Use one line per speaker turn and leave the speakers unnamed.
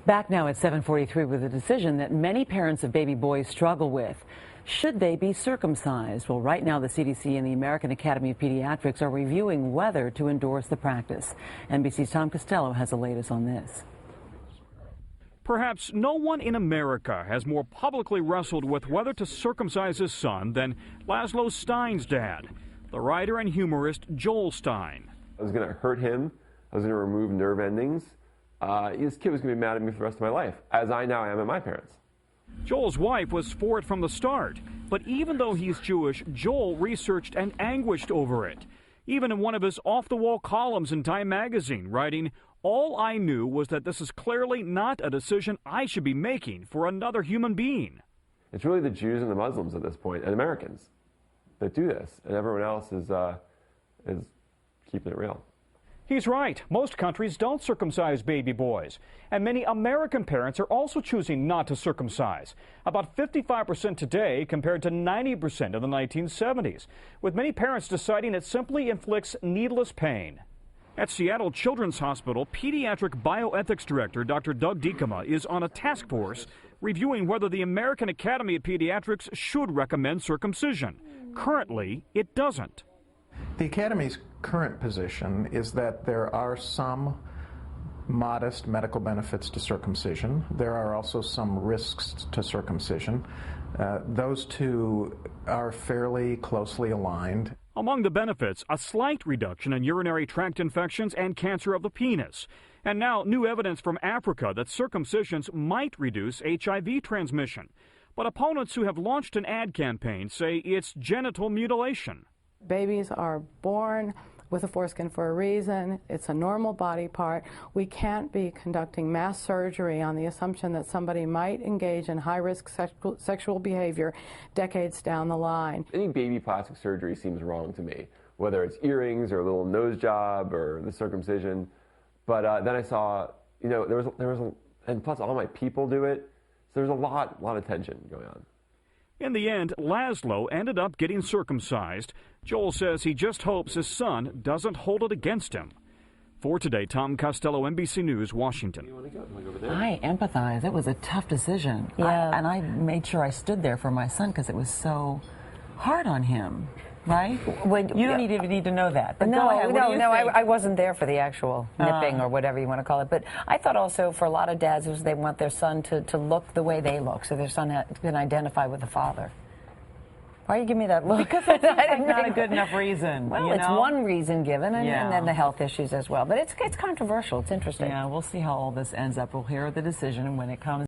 Back now at 7:43 with a decision that many parents of baby boys struggle with. Should they be circumcised? Well, right now the CDC and the American Academy of Pediatrics are reviewing whether to endorse the practice. NBC's Tom Costello has the latest on this.
Perhaps no one in America has more publicly wrestled with whether to circumcise his son than Laszlo Stein's dad, the writer and humorist Joel Stein.
I was going to hurt him. I was going to remove nerve endings. This kid was going to be mad at me for the rest of my life, as I now am at my parents.
Joel's wife was for it from the start, but even though he's Jewish, Joel researched and anguished over it. Even in one of his off-the-wall columns in Time magazine, writing, "All I knew was that this is clearly not a decision I should be making for another human being."
It's really the Jews and the Muslims at this point, and Americans, that do this, and everyone else is keeping it real.
He's right. Most countries don't circumcise baby boys. And many American parents are also choosing not to circumcise. About 55% today compared to 90% in the 1970s, with many parents deciding it simply inflicts needless pain. At Seattle Children's Hospital, pediatric bioethics director Dr. Doug Diekema is on a task force reviewing whether the American Academy of Pediatrics should recommend circumcision. Currently, it doesn't.
The Academy's current position is that there are some modest medical benefits to circumcision. There are also some risks to circumcision. Those two are fairly closely aligned.
Among the benefits, a slight reduction in urinary tract infections and cancer of the penis. And now new evidence from Africa that circumcisions might reduce HIV transmission. But opponents who have launched an ad campaign say it's genital mutilation.
Babies are born with a foreskin for a reason. It's a normal body part. We can't be conducting mass surgery on the assumption that somebody might engage in high-risk sexual behavior decades down the line.
Any baby plastic surgery seems wrong to me, whether it's earrings or a little nose job or the circumcision. But then I saw, and plus all my people do it, so there's a lot of tension going on.
In the end, Laszlo ended up getting circumcised. Joel says he just hopes his son doesn't hold it against him. For today, Tom Costello, NBC News, Washington.
I empathize. It was a tough decision.
Yeah.
And I made sure I stood there for my son because it was so hard on him. Right? You don't even need to know that. But
no,
I
I wasn't there for the actual nipping or whatever you want to call it. But I thought also for a lot of dads was they want their son to look the way they look, so their son can identify with the father. Why are you giving me that look?
Because it's not a good enough reason.
Well, it's one reason given, and then the health issues as well. But it's controversial. It's interesting.
Yeah, we'll see how all this ends up. We'll hear the decision when it comes.